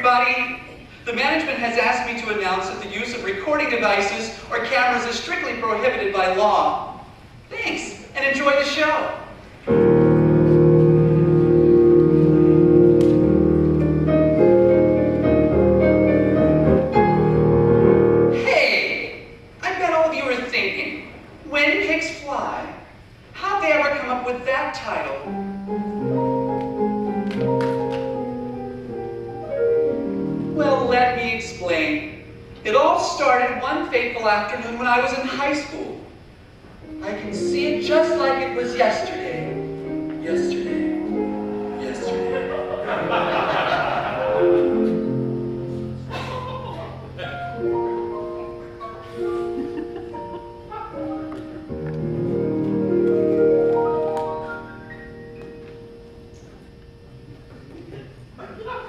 everybody. The management has asked me to announce that the use of recording devices or cameras is strictly prohibited by law. Thanks, and enjoy the show. Hey, I bet all of you are thinking, when pigs fly? How'd they ever come up with that title? Well, let me explain. It all started one fateful afternoon when I was in high school. I can see it just like it was yesterday. Yesterday. Yesterday.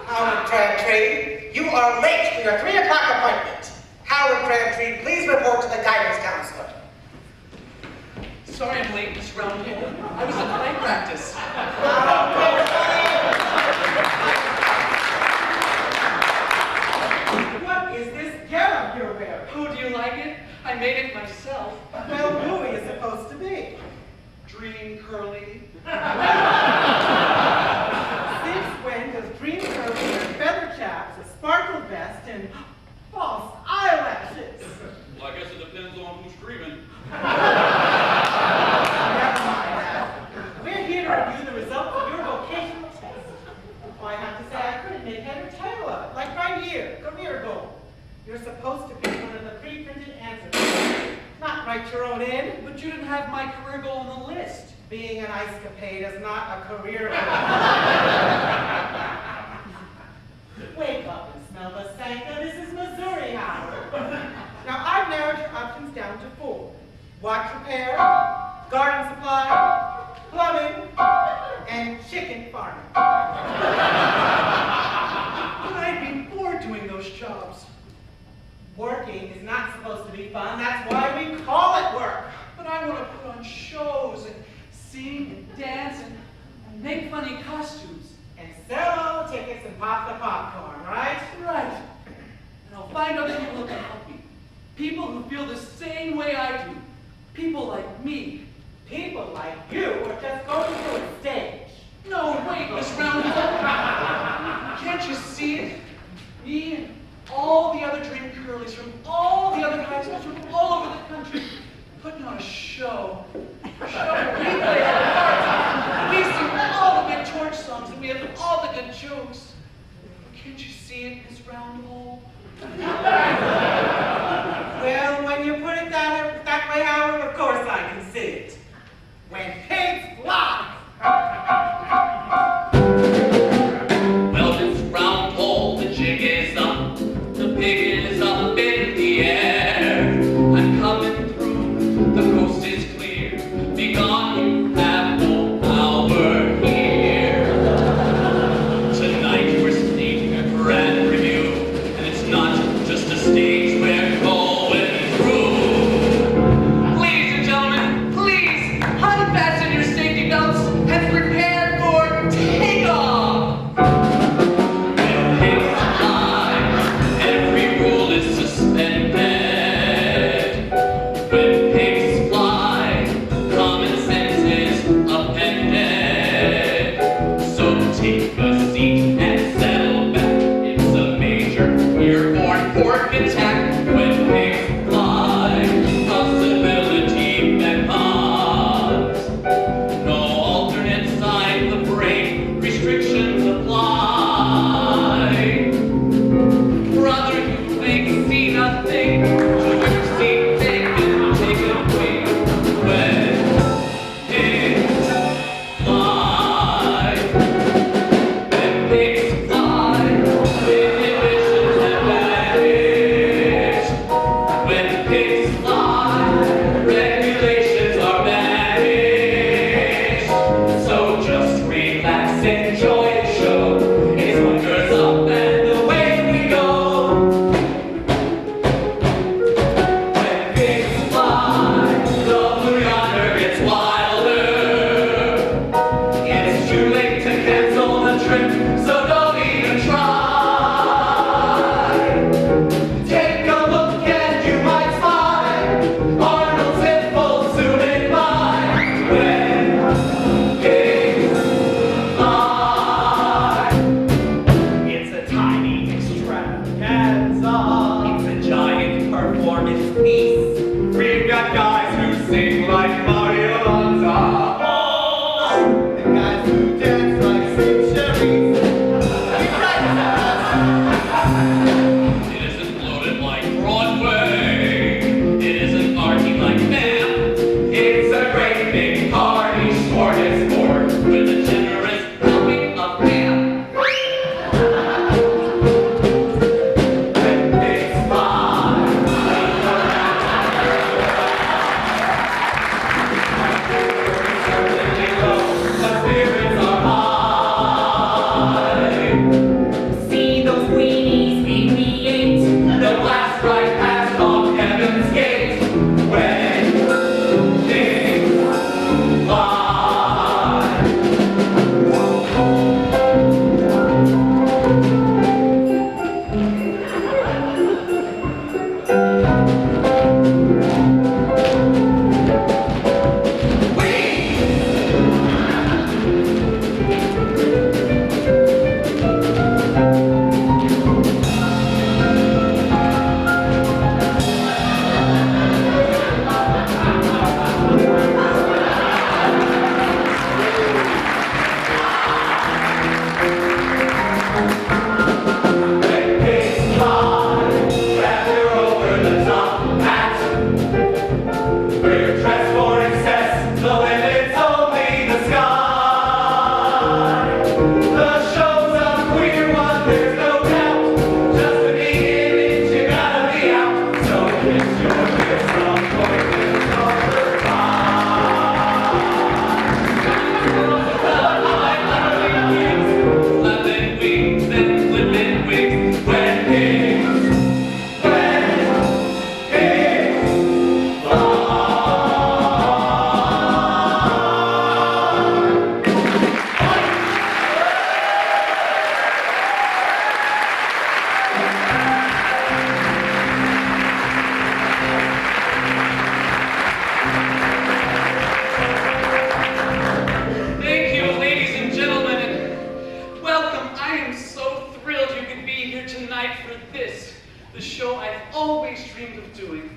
Howard Crabtree, you are late for your 3 o'clock appointment. Howard Crabtree, please report to the guidance counselor. Sorry I'm late, Miss Roundhill. I was at play practice. What is this getup you're wearing? Oh, do you like it? I made it myself. Well, who are you supposed to be? Dream Curly. Since when does Dream Curly wear feather chaps, a sparkle vest, and false eyelashes? Well, I guess it depends on who's dreaming. Never mind that. We're here to review the results of your vocational test. Well, I have to say I couldn't make head or tail of it. Like right here, career goal. You're supposed to pick one of the pre-printed answers. Not write your own in. But you didn't have my career goal on the list. Being an ice-capade is not a career goal. Wake up and smell the Sanka. This is Missouri, Howard. Now, I've narrowed your options down to 4. Watch repair, garden supply, plumbing, and chicken farming. But I'd be bored doing those jobs. Working is not supposed to be fun. That's why we call it work. But I want to put on shows and sing and dance and make funny costumes. And sell all the tickets and pop the popcorn, right? Right. And I'll find other people who can help me. People who feel the same way I do. People like me. People like you are just going to a stage. No, wait, Miss Roundhill. Can't you see it? Me and all the other Dream Curlies from all the other high schools from all over the country putting on a show. A show where we play our parts. We sing all the good torch songs and we have all the good jokes. Can't you see it, Miss Roundhole? Well, when you put it that way, Howard, of course I can see it. When pigs fly! Well, Miss Roundhole, the jig is up. The pig is up in the air. I'm coming through, the coast is clear. Be gone, you have no power here. Tonight we're staging a grand review, and it's not just a stage. I am so thrilled you could be here tonight for this, the show I've always dreamed of doing.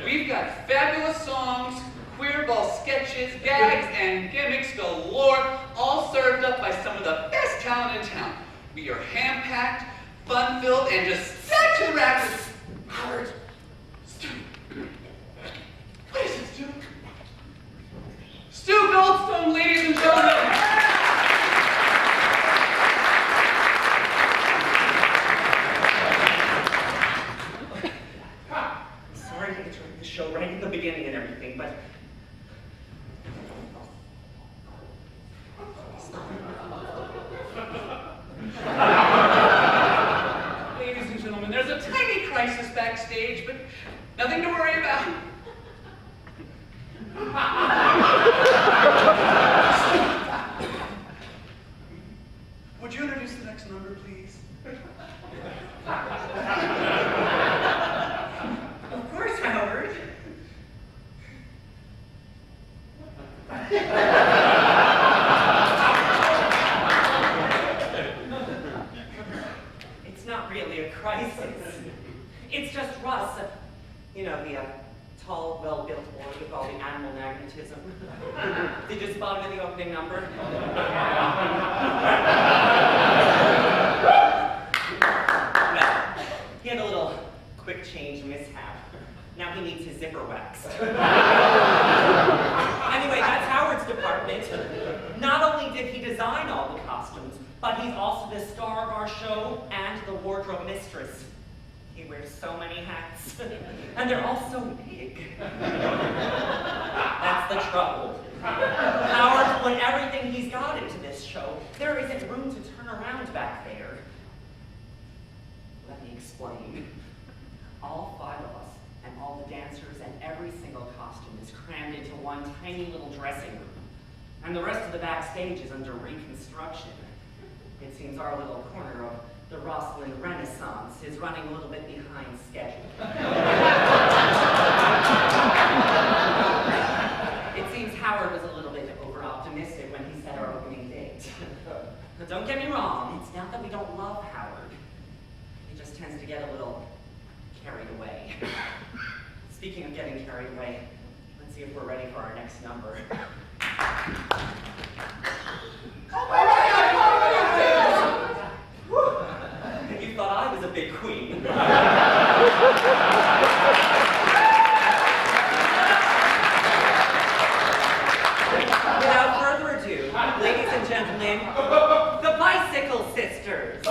We've got fabulous songs, queerball sketches, gags, and gimmicks galore, all served up by some of the best talent in town. We are ham-packed, fun-filled, and just stacked to the rafters. Howard, Stu. What is it, Stu? Stu Goldstone, ladies and gentlemen. Sorry to interrupt the show right at the beginning and everything, but Ladies and gentlemen, there's a tiny crisis backstage, but nothing to worry about. Would you introduce the next number, please? of course, Howard. It's not really a crisis. It's just Russ. You know, the tall, well-built boy with all the animal magnetism. Did you spot him in the opening number? Well, he had a little quick change mishap. Now he needs his zipper waxed. Anyway, that's Howard's department. Not only did he design all the costumes, but he's also the star of our show and the wardrobe mistress. He wears so many hats, and they're all so big. That's the trouble. Howard put everything he's got into this show. There isn't room to turn around back there. Let me explain. All 5 of us, and all the dancers, and every single costume is crammed into one tiny little dressing room. And the rest of the backstage is under reconstruction. It seems our little corner of the Rosslyn Renaissance is running a little bit behind schedule. It seems Howard was a little bit over-optimistic when he set our opening date. But don't get me wrong, it's not that we don't love Howard. He just tends to get a little carried away. Speaking of getting carried away, let's see if we're ready for our next number. You thought I was a big queen. Without further ado, ladies and gentlemen, the Bicycle Sisters.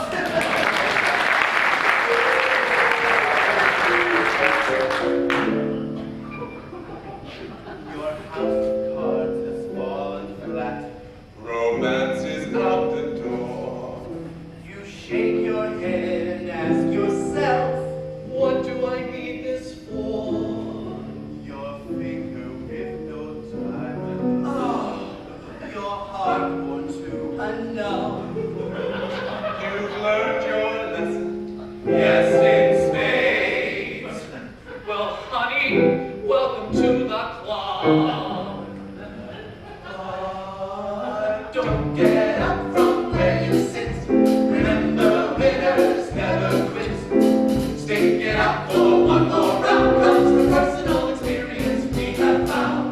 Your house of cards has fallen flat. Romance is out the door. You shake your head and ask yourself, What do I need this for? your finger with no diamond. Oh, your heart worn to a no. You've learned your lesson. Yes, in spades. Well, honey, welcome to the club. Don't get up from where you sit. Remember, winners never quit. Stick it out for one more round. Comes the personal experience we have found.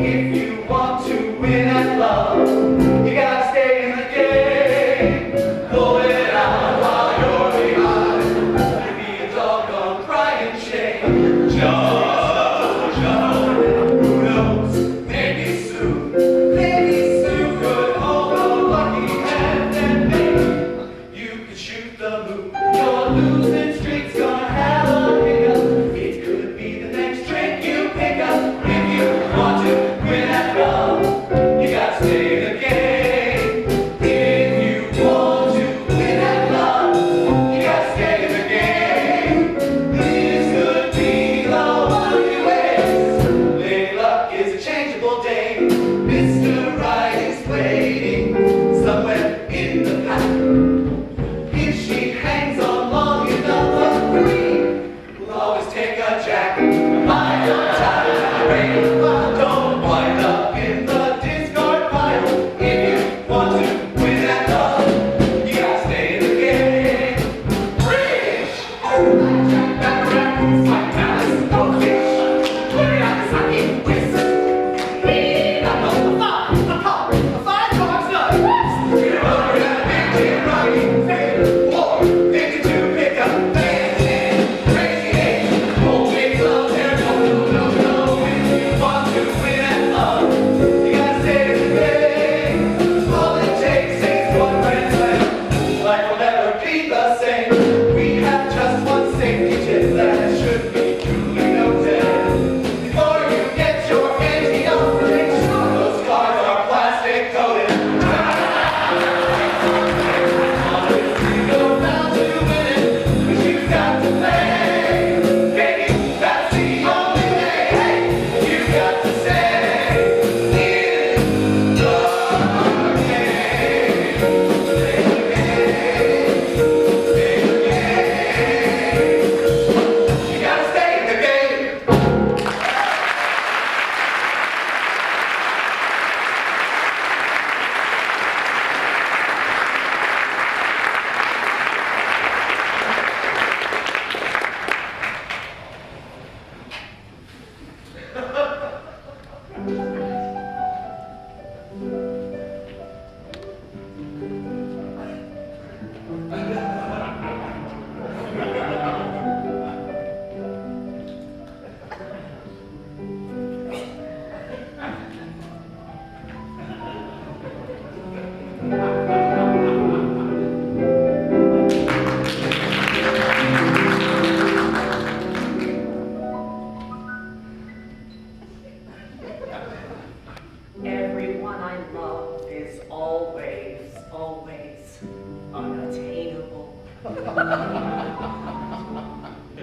If you want to win at love, you gotta stay in the game. Pull it out while you're behind. It'd be a doggone crying shame. Just who knows? Maybe soon could hold a lucky hand, and maybe you could shoot the moon. Your losing streak's gonna have a hiccup. It could be the next trick you pick up. If you want to win at love, you gotta stay in the game. If you want to win at love, you gotta stay in the game. This could be the one you waste. Lady Luck is a changeable dame. Mr. Right is waiting somewhere in the pack. If she hangs on long enough, a queen will always take a jack. Buy your time to rain. Don't wind up in the discard pile.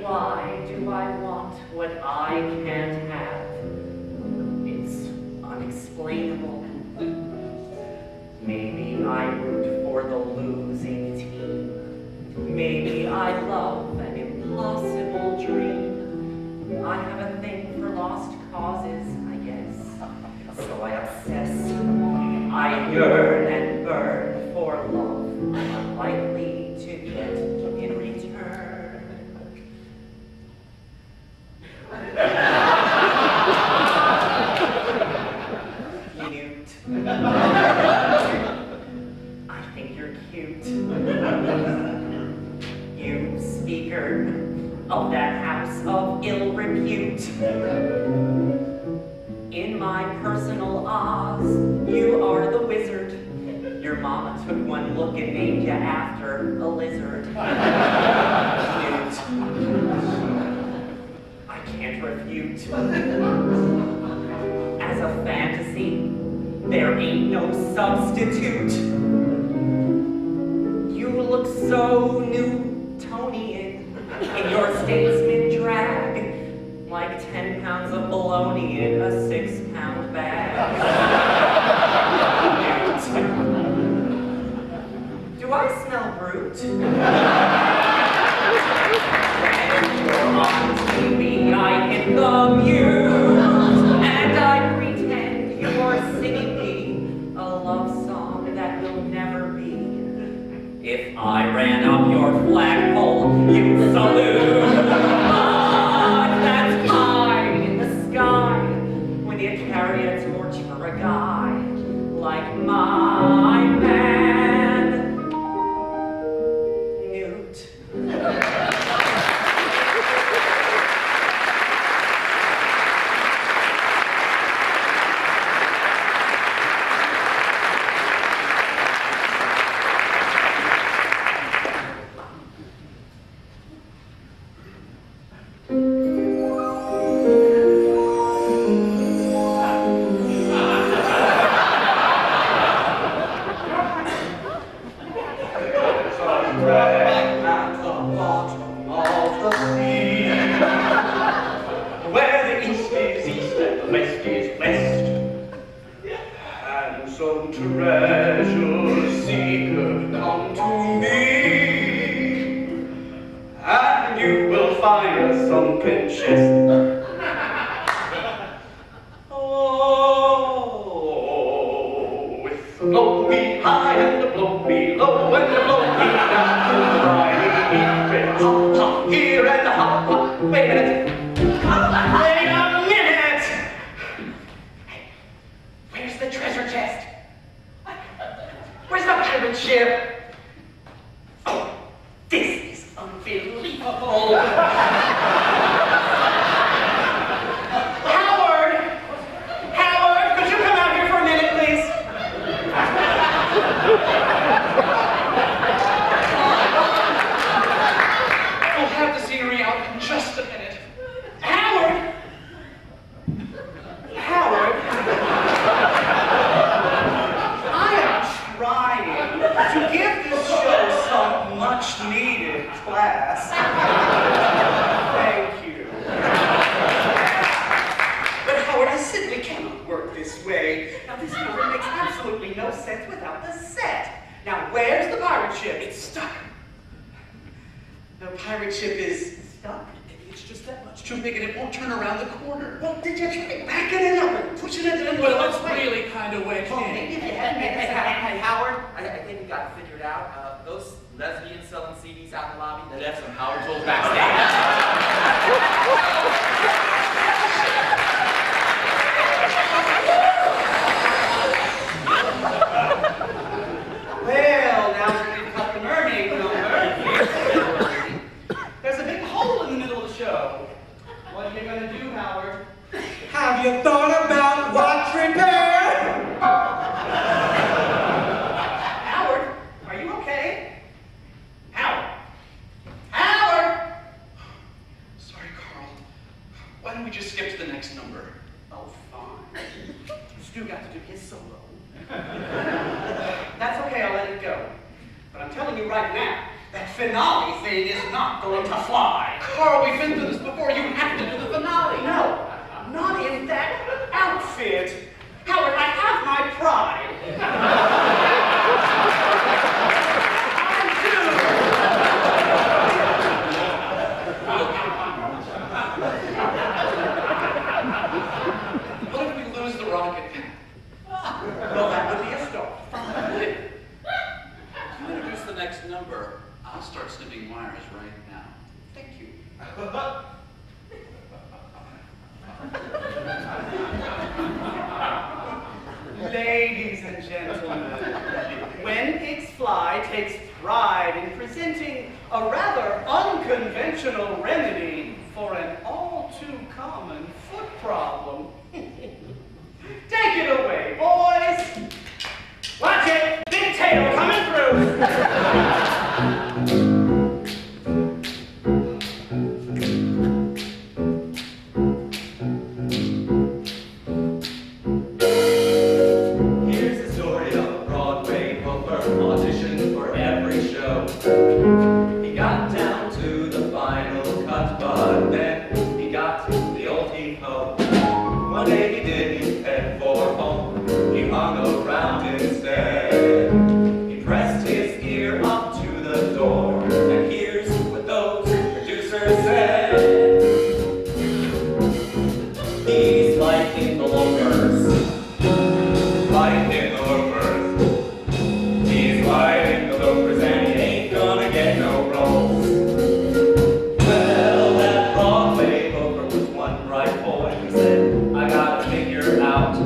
Why do I want what I can't have? It's unexplainable. Maybe I root for the losing team. Maybe I love an impossible dream. I have a thing for lost causes, I guess. So I obsess. I yearn and burn for love I'm unlikely to get in return. Cute. I think you're cute. You speaker of that house of ill repute. In my personal Oz, you are the wizard. Your mama took one look and named you after a lizard. Cute. I can't refute. As a fantasy, there ain't no substitute. You look so Newtonian in your statesman drag, like 10 pounds of bologna in a 6-pound bag. Do I smell brute? When you're on TV, I hit the mute, and I pretend you're singing me a love song that will never be. If I ran up your flagpole, you'd salute. But that's high in the sky when you carry a torch for a guy like my man, Newt. finale thing is not going to fly. Carl, we've been through this before. You have to do the finale. No, not in that outfit. Howard, I have my pride. What if we lose the rocket? Well, that would be a start. If you introduce the next number, I'll start snipping wires right now. Thank you. Ladies and gentlemen, When Pigs Fly takes pride in presenting a rather unconventional remedy for an all-too-common foot problem. Take it away, boys! Watch it! Big tail coming through! He got down to the final cut, but then he got the old heave-ho. One day he didn't head for home, he hung around instead. He pressed his ear up to the door, and here's what those producers said. He's lighting the loafers, lighting the loafers. He's lighting the loafers, and he ain't gonna get no rolls. Well, that Broadway loafer was one bright boy. He said, I gotta figure out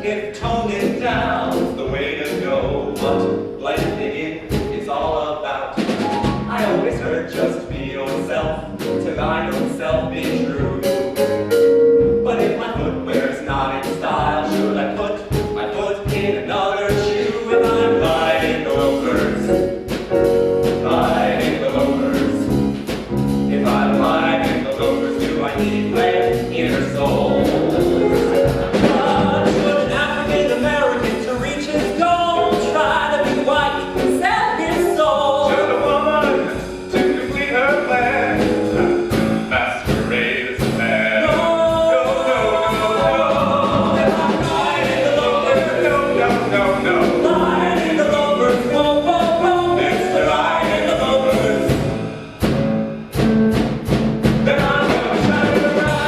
if toning down's the way to go. What blending in is all about. I always heard just be yourself, till I know self be true. But if my footwear's not in style, should I put my foot in another shoe? If I'm lighting the loafers, lighting the loafers. If I'm lighting the loafers, do I need lead, inner soul? But should an African American to reach his goal try to be white and sell his soul? Should a woman to complete her plan masquerade as a man? No, no, no, no, no. If I'm lighting the loafers, no, no, no, no. Lighting the loafers, whoa, whoa, whoa. Mr. Lighting the loafers. Then I'm gonna turn it around.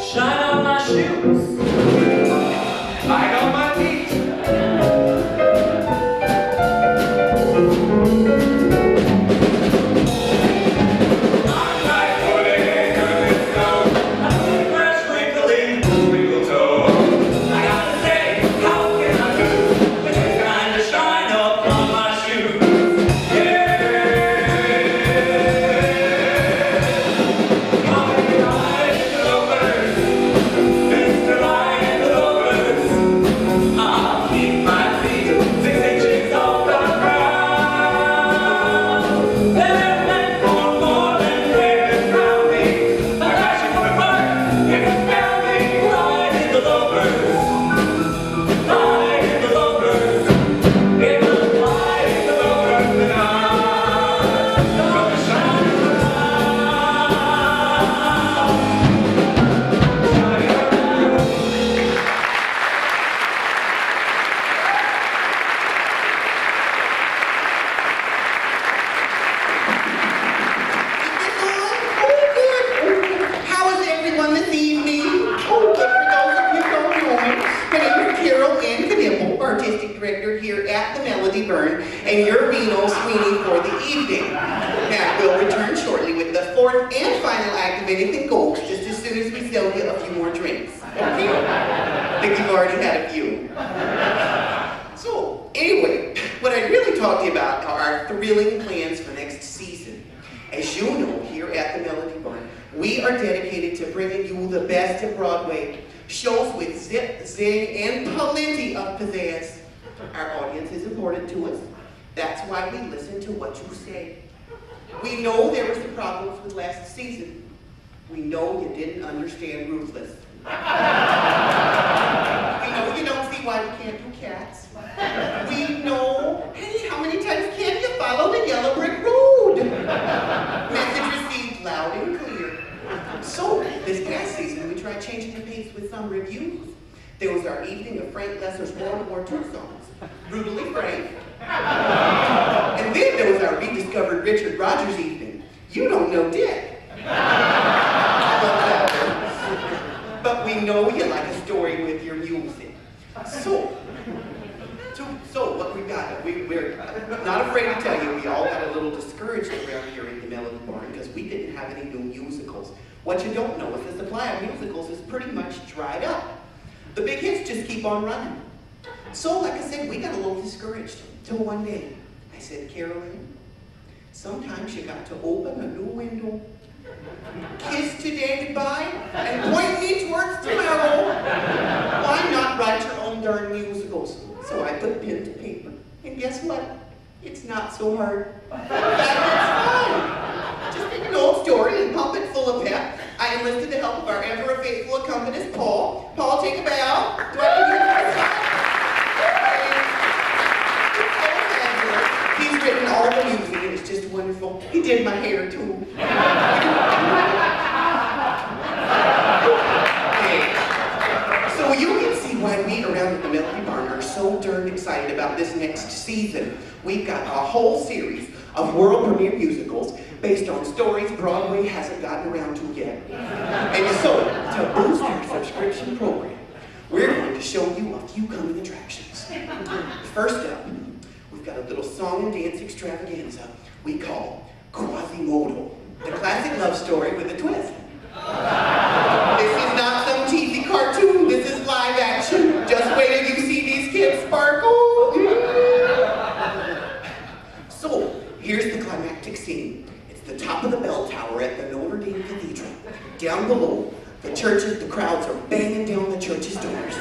Shine on my shoes, light on my feet. I'm like putting in good snow. I'm fresh, wrinkly, wrinkle toe. I gotta say, how can I lose? But it's kind of shine up on my shoes. Yeah. Come and ride the loafers, Mr. Ride the loafers. I'll keep my feet 6 inches off the ground. They're meant for more than ravens round me. A crashing footwork is astounding. Riding the loafers, riding the loafers. If I'm riding the loafers, then I'm gonna shine around. Shine around. How is everyone this evening? Oh, good. For those of you who don't know me, my name is Carol Ann Knipple, Artistic Director here at the Melody Burn, and your Reno Sweeney for the evening. Now, we'll return shortly with the fourth and final act of Anything Goes, just as soon as we sell you a few more drinks. Okay? I think you've already had a few. So, anyway, what I'd really talk to you about are our thrilling plans for next season. As you know, here at the Melody Barn, we are dedicated to bringing you the best of Broadway, shows with zip, zing, and plenty of pizzazz. Our audience is important to us. That's why we listen to what you say. We know there were some problems with last season. We know you didn't understand Ruthless. We know you don't see why we can't do Cats. We know, hey, how many times can you follow the yellow brick road? Message received loud and clear. So, this past season, we tried changing the pace with some reviews. There was our evening of Frank Lesser's World War II songs, Brutally Frank. And then there was our rediscovered Richard Rogers evening, You Don't Know Dick. I love that one. But we know you like a story with your music. So what we got, we're not afraid to tell you, we all got a little discouraged around here in the Melody Barn because we didn't have any new musicals. What you don't know is the supply of musicals is pretty much dried up. The big hits just keep on running. So, like I said, we got a little discouraged till one day. I said, Carolyn, sometimes you got to open a new window, kiss today goodbye, and point me towards tomorrow. Why not write your own darn musicals? So I put pen to paper, and guess what? It's not so hard. In fact, it's fun. Just take an old story and pump it full of pep. I enlisted the help of our ever faithful accompanist, Paul. Paul, take a bow. Do I have to do this? He's written all the music, and it's just wonderful. He did my hair, too. So you can see why we around at the Melody Barn are so darn excited about this next season. We've got a whole series of world premiere musicals based on stories Broadway hasn't gotten around to yet. And so, to boost our subscription program, we're going to show you a few coming attractions. First up, we've got a little song and dance extravaganza we call Quasimodo, the classic love story with a twist. This is not some cheesy cartoon, this is live action. Just wait till you see these kids sparkle. So, here's the climactic scene. It's the top of the bell tower at the Notre Dame Cathedral. Down below, the crowds are banging down the church's doors.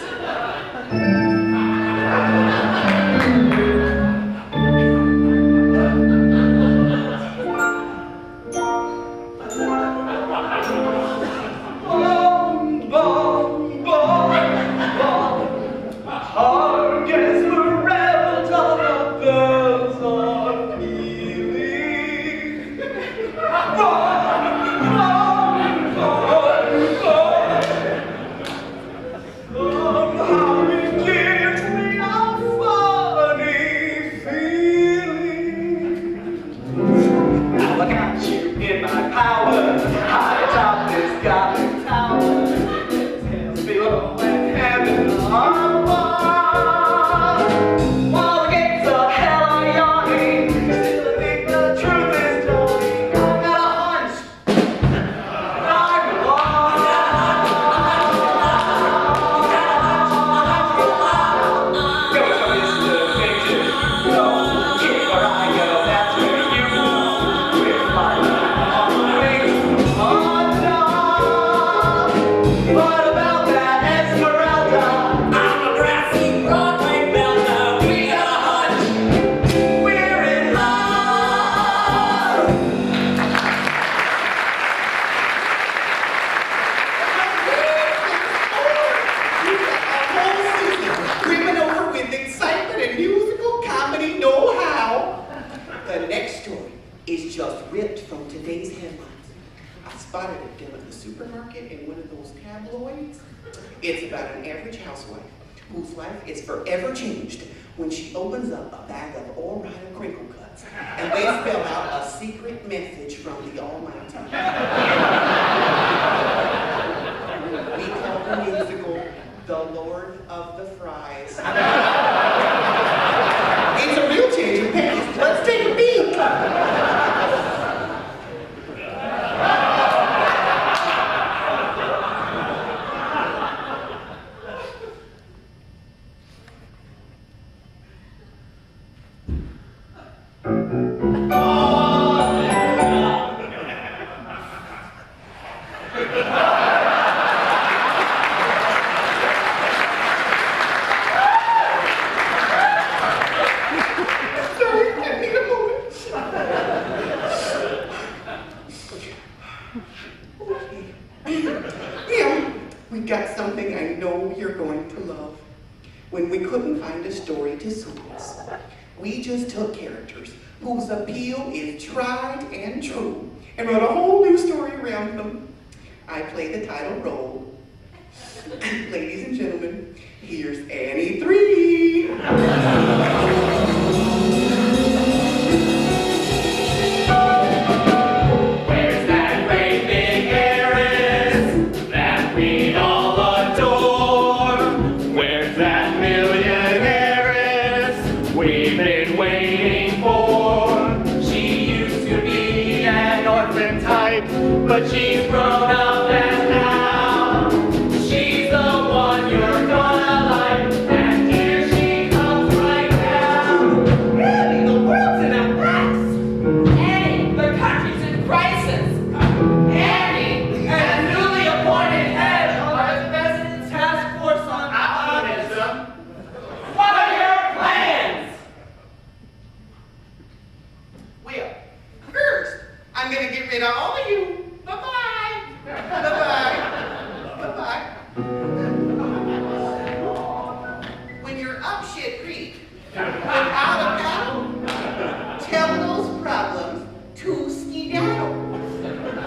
It's about an average housewife whose life is forever changed when she opens up a bag of All Rider crinkle cuts and they spell out a secret message from the Almighty. We call the musical The Lord of the Fries. It's a real change of pace. Let's take a peek. When we couldn't find a story to suit us, we just took characters whose appeal is tried and true and wrote a whole new story around them. I played the title role. Ladies and gentlemen, here's Annie 3. Where's that great big heiress that we all adore? Where's that millionairess we've been waiting for? She used to be an orphan type, but she's grown up and now she's the one you're gonna like. And here she comes right now. Really, the world's in a mess. Annie, the country's in crisis. Annie, as newly appointed head of the President's Task Force on Optimism, what are your plans? Well, first, I'm gonna get rid of all of you. Bye-bye. Bye-bye. Bye-bye. When you're up shit creek, without a paddle, tell those problems to skedaddle.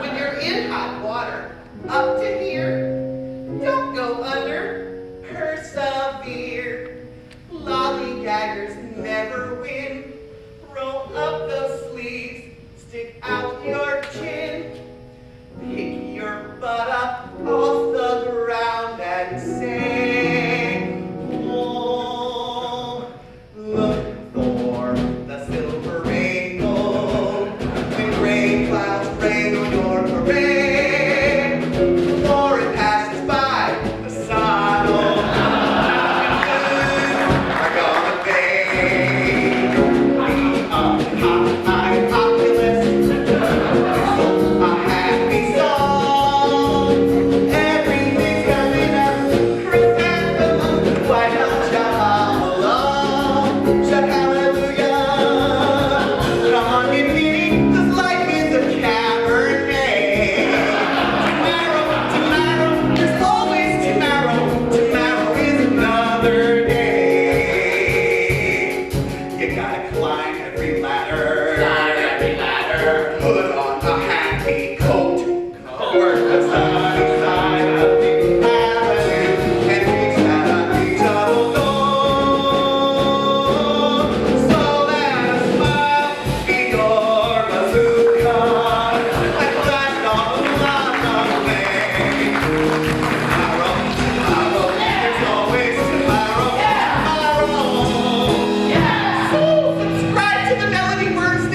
When you're in hot water, up to here, don't go under, persevere. Lollygaggers never win. Roll up those sleeves, stick out your chin. Pick your butt up off the ground and sing. Oh, look for the silver rainbow. When gray clouds rain on your parade, before it passes by, the sun will are gonna fade. I'm populist. A happy song. Everything's coming up. Chrysanthemum. Why don't you hum along? Shout hallelujah. Come on, get me, 'cause life is a cabernet. Tomorrow, there's always tomorrow. Tomorrow is another day. You gotta climb every ladder. Put on a happy coat. Work the sunny side of the avenue and reach out a double door. So let a smile be your bazooka and blast off another way. Tomorrow, there's always tomorrow. Tomorrow. So subscribe to the Melody Birds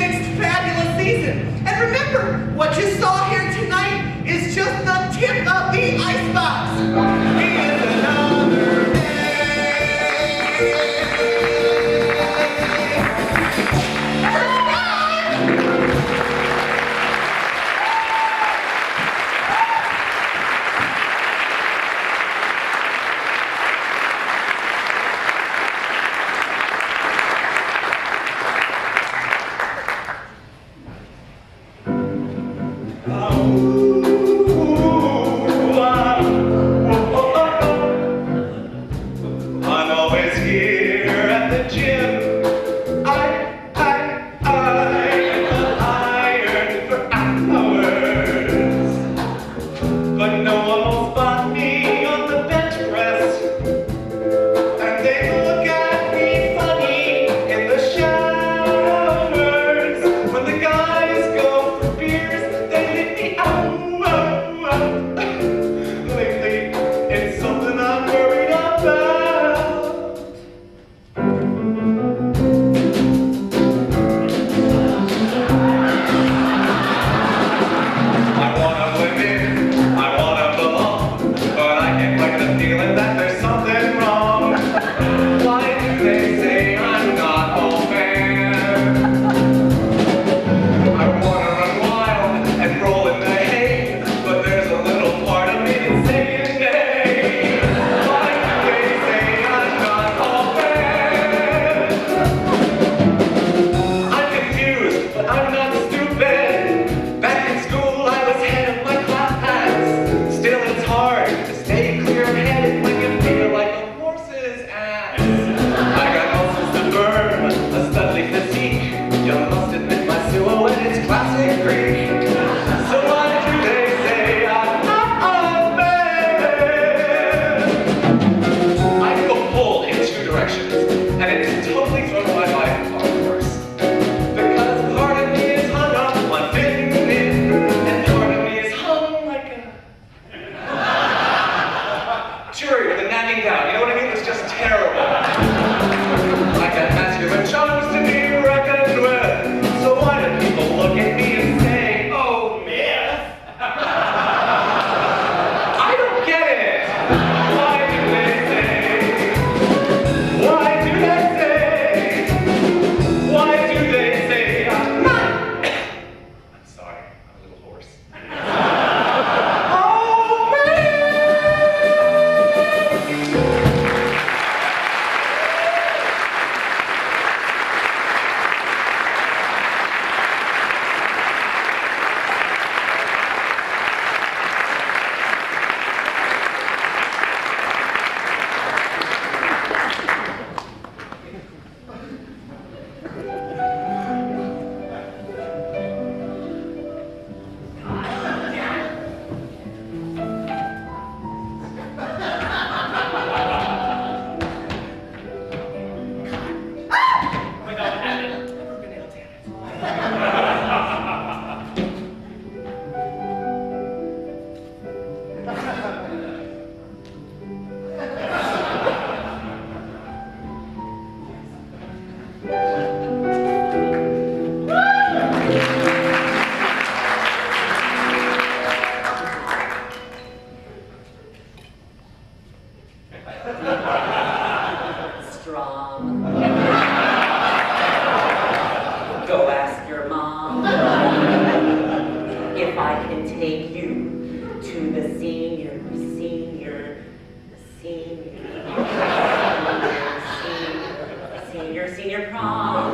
prom.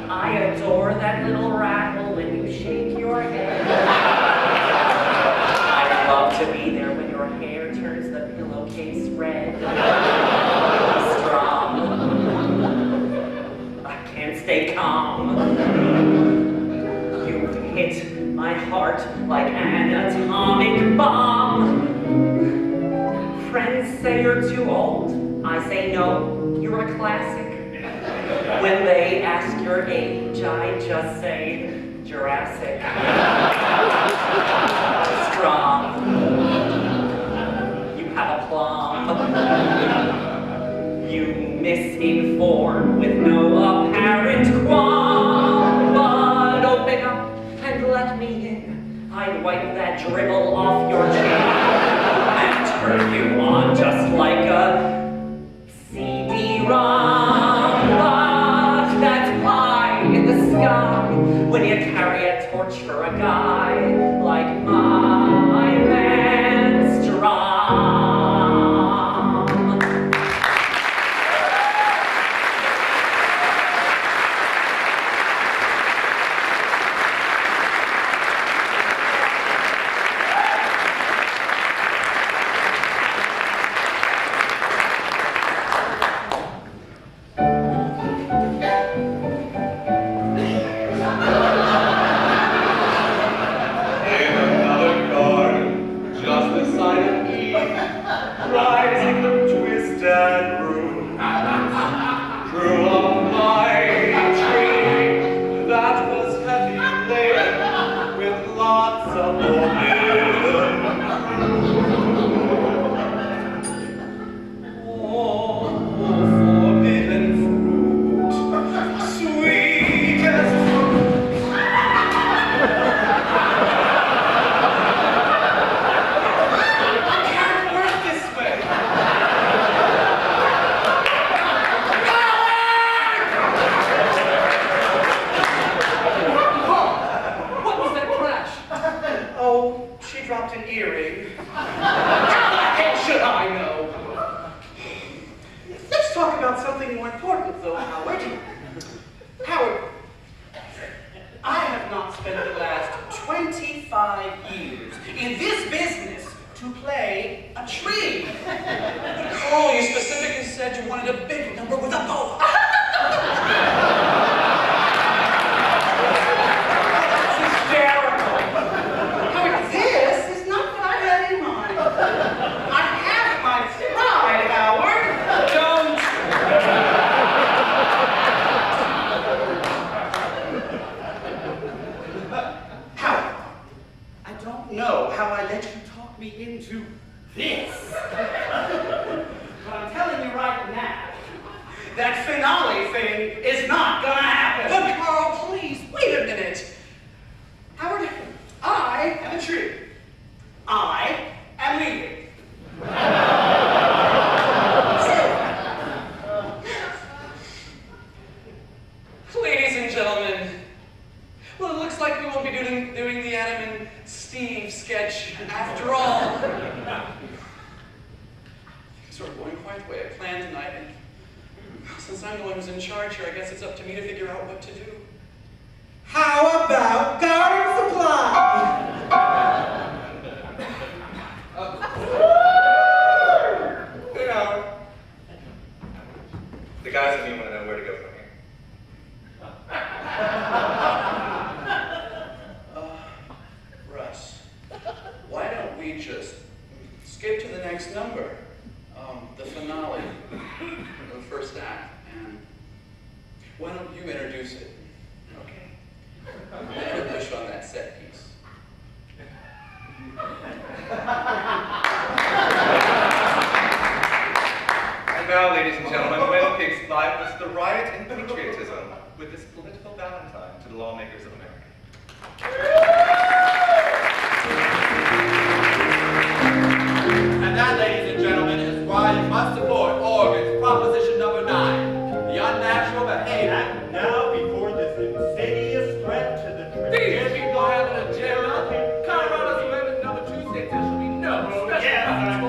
I adore that little rattle when you shake your head. I'd love to be there when your hair turns the pillowcase red. Strong. I can't stay calm. You've hit my heart like an atomic bomb. Friends say you're too old. I say no, you're a classic. When they ask your age, I just say Jurassic. Strong. You have a plum. You misinform with no apparent qualm. But open up and let me in. I'd wipe that dribble off your chin and turn you on just like a CD-ROM. But that's pie in the sky when you carry a torch for a guy like my man Strong.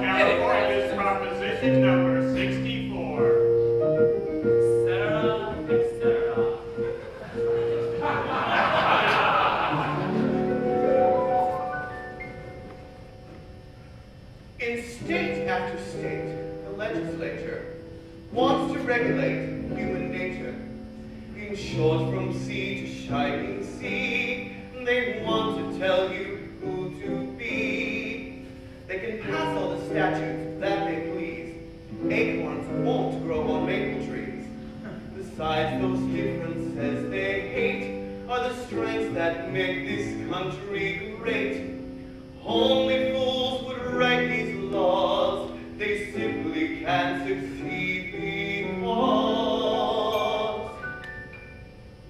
California's Proposition number 64. short from sea to shining sea. They want to tell you who to be. They can pass all the statutes that they please. Acorns won't grow on maple trees. Besides, those differences they hate are the strengths that make this country great. Only fools would write these laws. They simply can't succeed because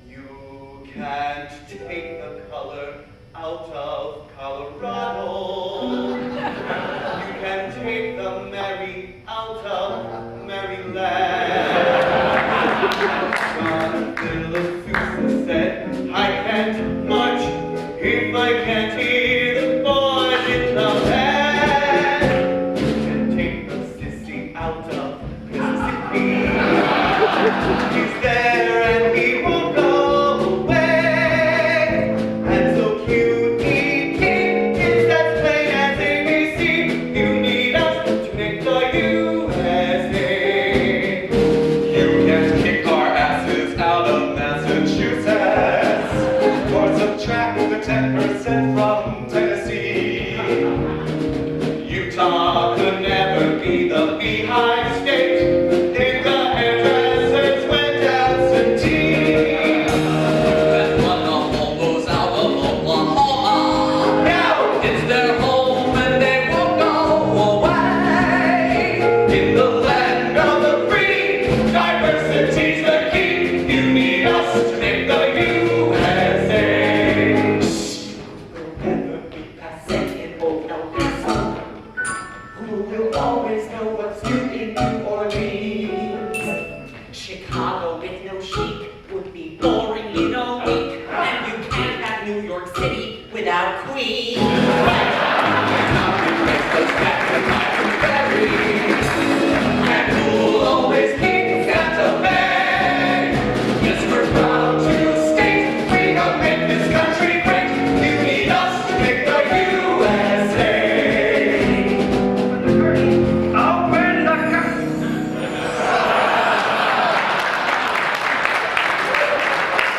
you can't take the color out of Colorado. You can take the Mary out of Maryland. Jonathan LaSusa said, I can't march if I can't hear the boys in the band. You can take the sissy out of Mississippi. He's there and he won't go away. And so QED is as plain as ABC. You need us to make the USA. You can't kick our asses out of Massachusetts, or subtract the 10% from Tennessee. Utah could never be the Beehive State if the hairdressers went absentee. That's what the hobos out of Oklahoma. Now, It's their home and they won't go away. in the land of the free, diversity's the key. You need us to make the USA. Never be passing in old El Paso, who will always know what's new in New Orleans. Chicago with no chic would be boring, you know, weak. And you can't have New York City without Queen. And who'll always keep Santa Fe? Yes, we're proud to state we have made this country great. You need us to make the USA. Open the curtain.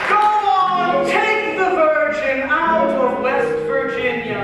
Go on, take the Virgin out of West Virginia.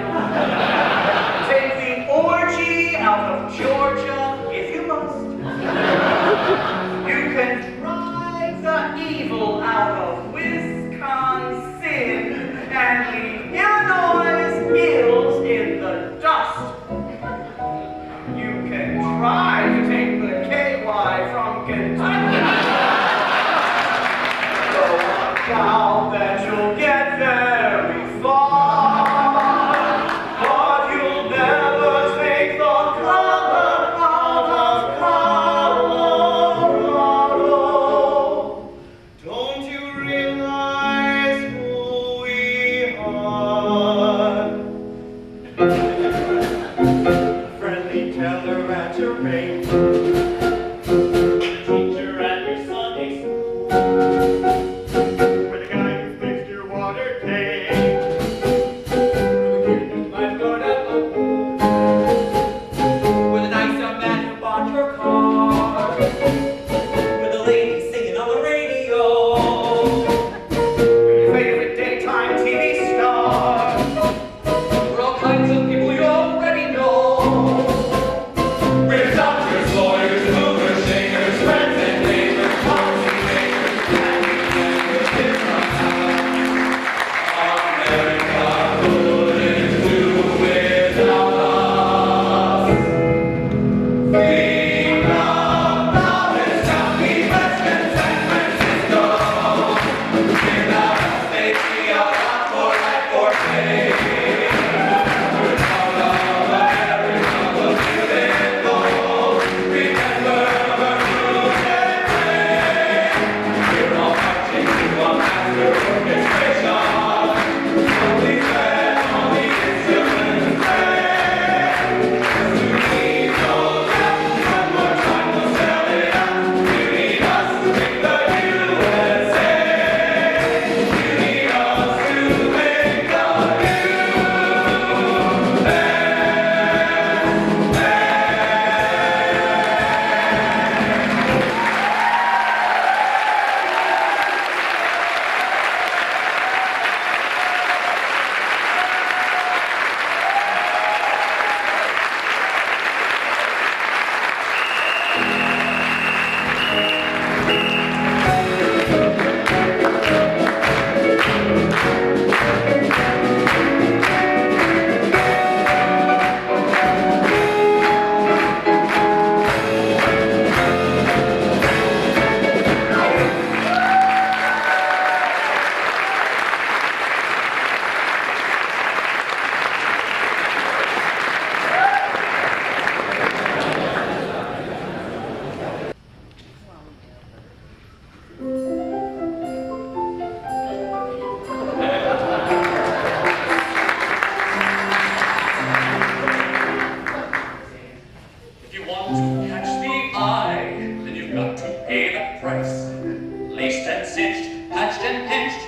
bleached and cinched, patched and pinched.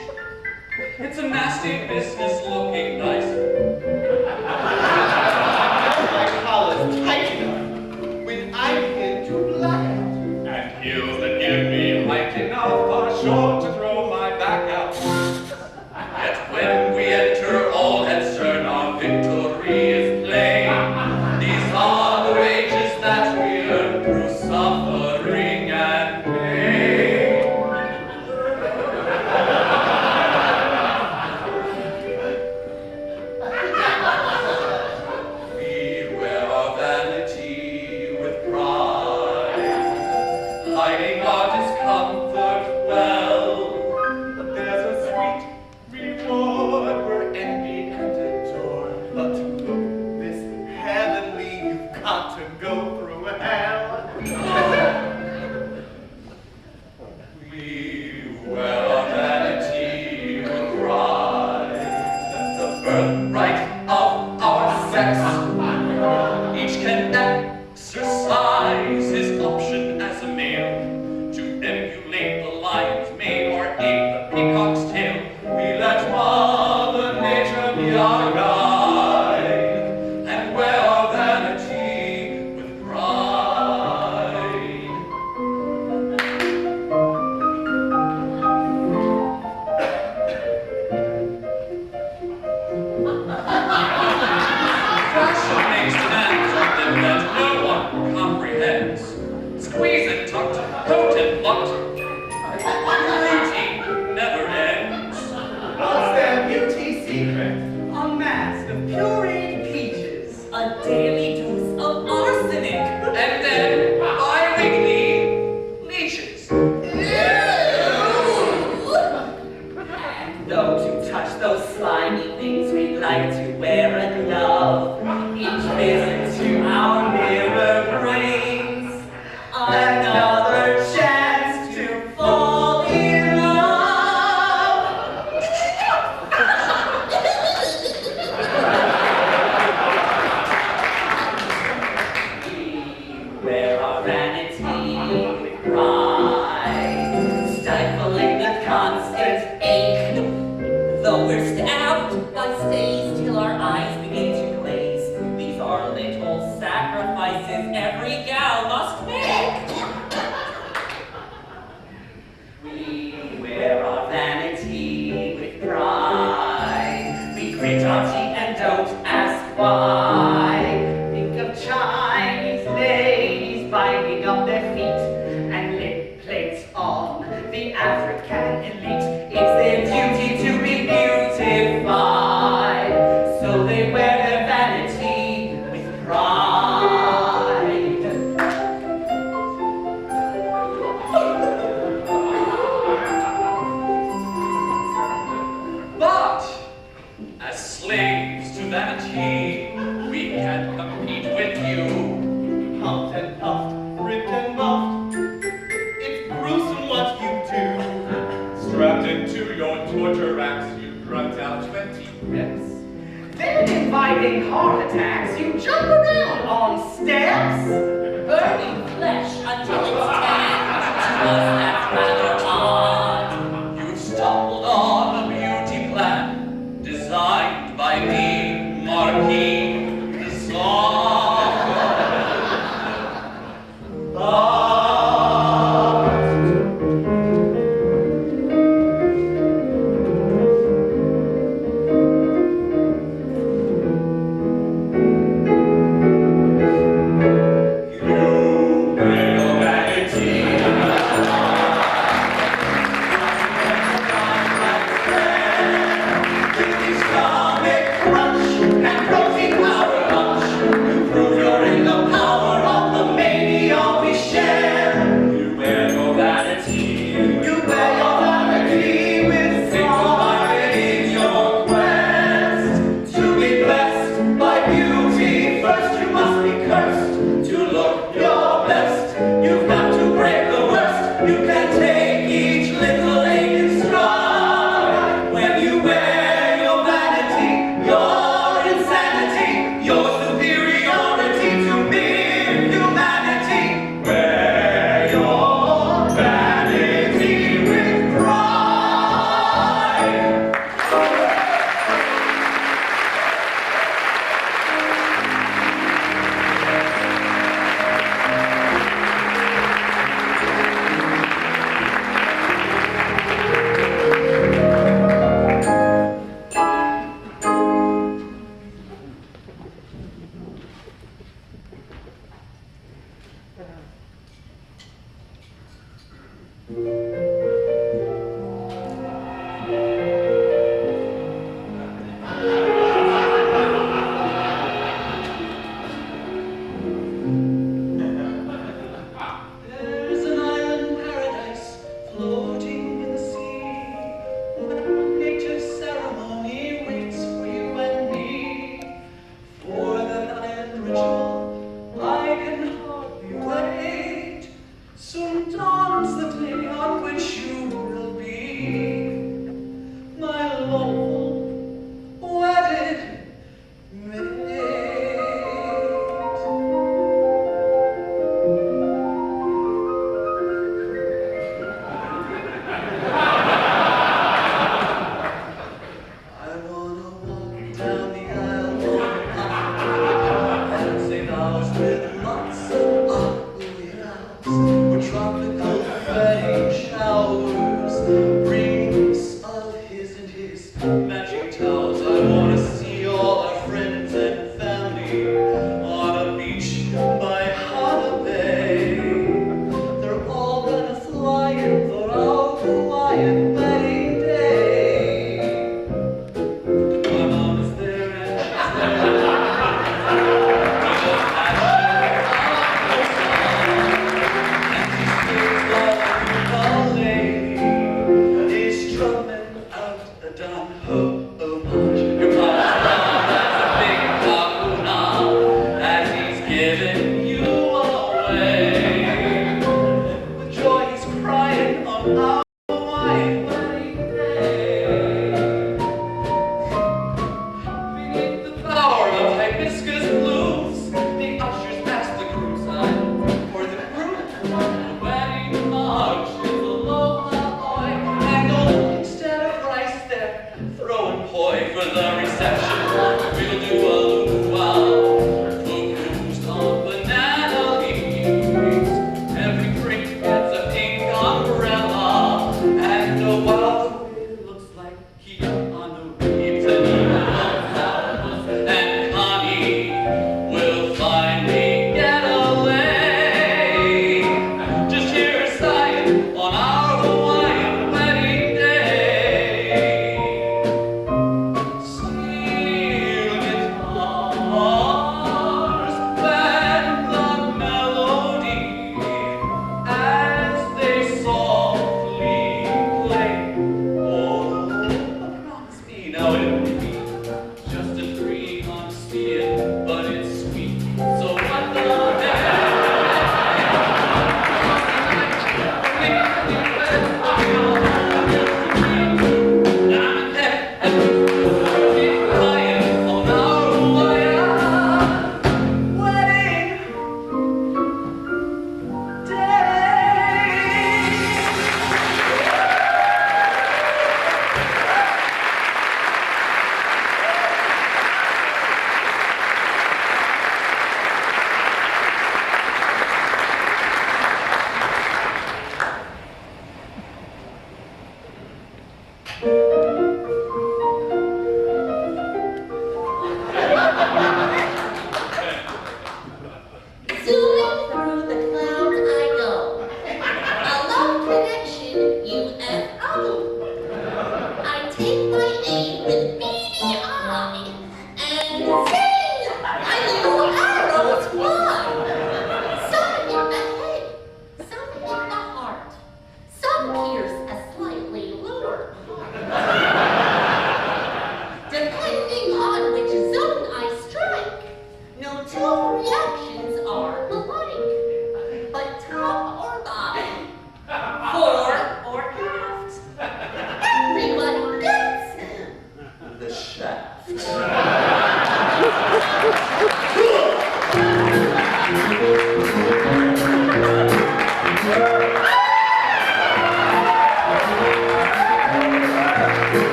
It's a nasty business looking nice. My collar's tight enough when I begin to black out. And heels that give me height enough are sure to throw my back out. Yet when we enter all concern, our victory is plain. These are the wages that we earn through suffering and pain. We wear our vanity with pride, hiding our discomfort well. But there's a sweet reward where envy and adored. But to look this heavenly, you've got to go through hell. We wear our vanity with pride. That's the birthright of our sex. Each can exercise his option as a male to emulate the lion's mane or ape the peacock's tail. We let Mother Nature be our guide and wear our vanity with pride. Fashion makes demands of them that no one comprehends. Squeeze and tucked, coat and bucked. Routine never ends. What's their beauty secret? A mask of pureed peaches. A daily dose of arsenic. And then bi-weekly leashes. And though to touch those slimy things we'd like to wear a glove, each visit to our mirror brings another chance to fall in love. We wear our vanity with pride, stifling the constant ache. Though we're stabbed by stays till our eyes begin to glaze, these are little sacrifices every gal must make. We wear our vanity with pride. We grit our teeth and don't ask why. Think of Chinese ladies binding up their feet and lip plates on the African elite. It's their duty to be beautified, so they wear their vanity with pride. But as slaves to vanity, we can't compete with you. Pumped and puffed, ripped and muffed. It's gruesome what you do. Strapped into your torture racks, you grunt out 20 reps. Then inviting heart attacks, you jump around on steps, burning flesh until it's tanned. To us, that's rather odd. You've stumbled on a beauty plan designed by the Marquis de Sade. You wear your vanity my lawful wedded mate. I wanna walk down the aisle and say vows with lots of ugly vows. Where tropical wedding showers, rings of his and his matching towels. I wanna see all our friends and family on a beach by Hana Bay. They're all gonna fly in for our Hawaiian wedding day. My mom is there and she's there with a passion of her song. And she sings like a lady is strumming out a Don homage. Your papa's down as a big kahuna as he's giving you away. With joy he's crying on our Hawaiian wedding day. Beneath the flower of hibiscus blooms, the ushers pass the groom side for the groom. The wedding march is aloha oi, and instead of rice they're throwing poi for the reception. We'll do a luau, focused on banana leaves. Every drink gets a pink umbrella, and oh wow, the way it looks like Keanu Reeves and and Connie will finally get away. Just hear her sighing on our Hawaiian wedding day. Steam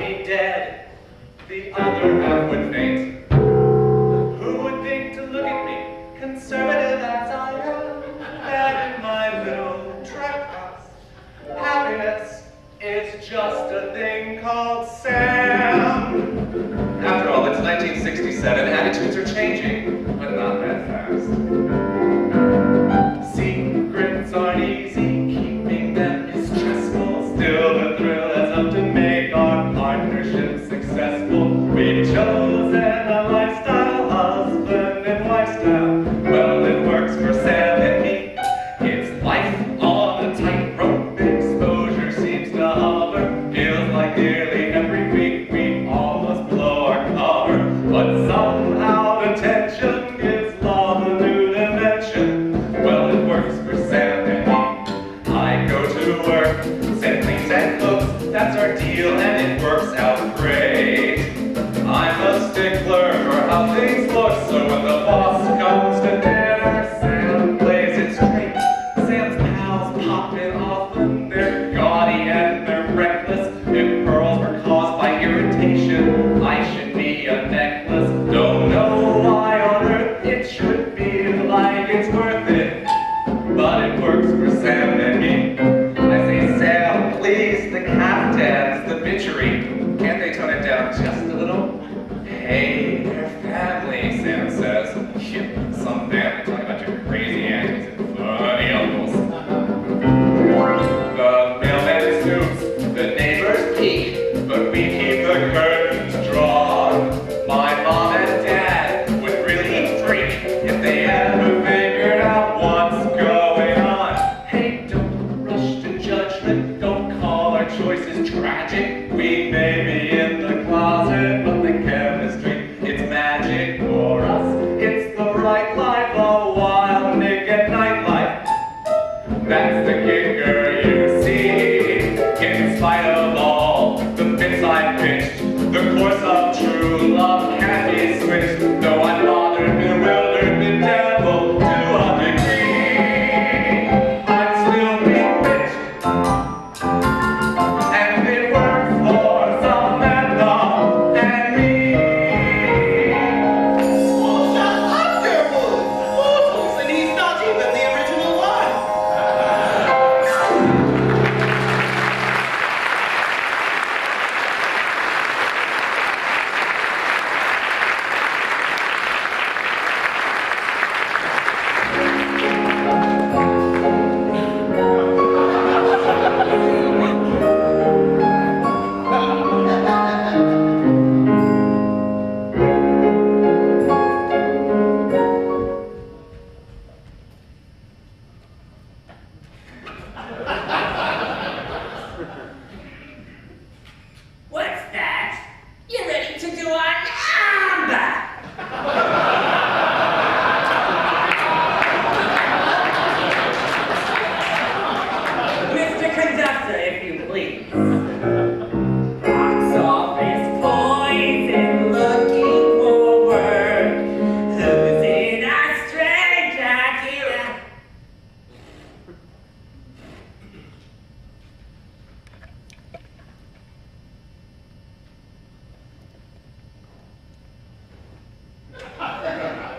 be dead, the other half would faint. Who would think to look at me, conservative as I am, that in my little trap house, happiness is just a thing called Sam. After all, it's 1967, attitudes are changing, but not that fast. Secrets aren't easy, keeping them is stressful. Still the thrill is up to make our partnership successful. We've chosen a lifestyle, husband and lifestyle. Well, it works for Sam and me. It's life on a tightrope, exposure seems to hover. Feels like nearly every week we almost blow our cover. But somehow the tension gives love a new dimension. Well, it works for Sam and me. I go to work, send things and cooks, that's our deal and it works out great. I'm a stickler for how things look, so when the boss comes to dinner, Sam plays it straight. Sam's pals pop it often, they're gaudy and they're reckless. If pearls were caused by irritation, I should be a necklace. Don't know why on earth it should be like it's worth it, but it works for Sam and me. I say, Sam, please, the caftans, the bitchery, can't they tone it down just a little? Hey, they're family, Sam says. Some family talking about your crazy aunties and funny uncles. The mailman snoops, the neighbors peek, but we keep the curtains drawn. My mom and dad would really freak if they ever figured out what's going on. Hey, don't rush to judgment, don't call our choices tragic. We may be in the closet, but the chemistry, it's magic for us. It's the right life, a wild naked nightlife. That's the kicker, you see. In spite of all the bits I pitched, the course of true love can't be switched. Though I'm bothered, bewildered, bedeviled to a degree, I'm still bewitched. And it works for Samantha and me. Oh, shut up, Sherwood! Oh, and he's not even the original one. What's that? You ready to do a number? Mr. Conductor, if you please. Box office boys is looking for work. Who's in a straitjacket?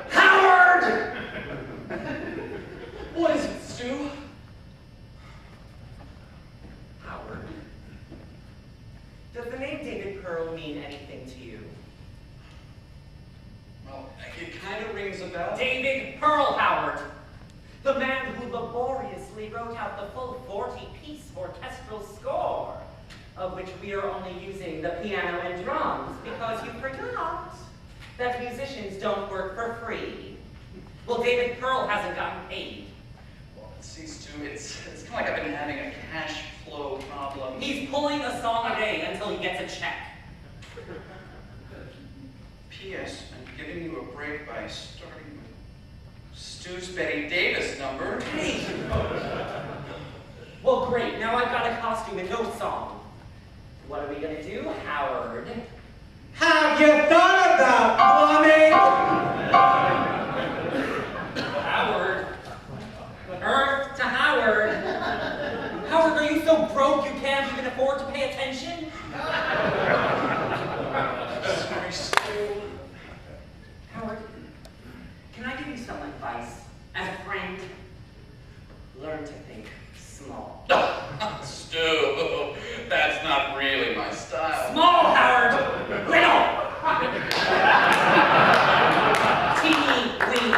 Howard! What is it, Stu? Howard. Does the name David Pearl mean anything to you? Well, it kind of rings a bell. David Pearl, Howard. The man who laboriously wrote out the full 40-piece orchestral score, of which we are only using the piano and drums because you forgot that musicians don't work for free. Well, David Pearl hasn't gotten paid. Well, see, Stu, it's kind of like I've been having a cash flow problem. He's pulling a song a day until he gets a check. P.S. I'm giving you a break by starting with Stu's Betty Davis number. Hey! Well, great. Now I've got a costume and no song. What are we gonna do, Howard? Have you thought about plumbing? Howard. Earth to Howard. Howard, are you so broke you can't even afford to pay attention? learn to think small. Stu, that's not really my style. Small, Howard! Little! Teeny weeny.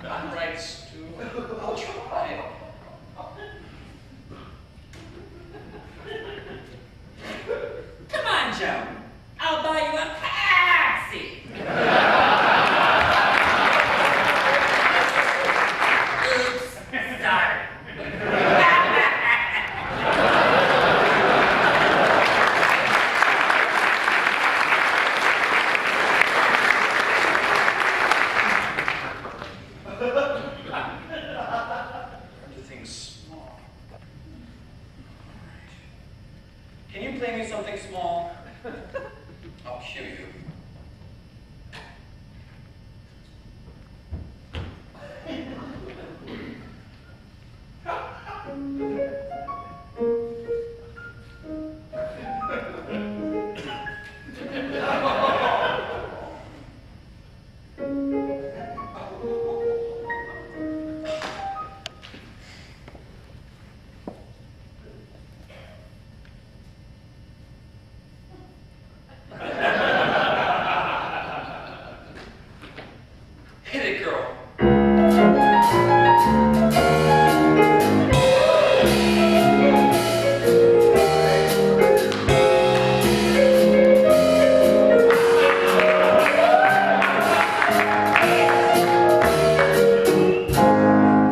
I'm right, Stu. I'll try. Come on, Joe. I'll buy you a taxi. Oops, sorry. To think small. Can you play me something small? I'll cue you. Hit it, girl.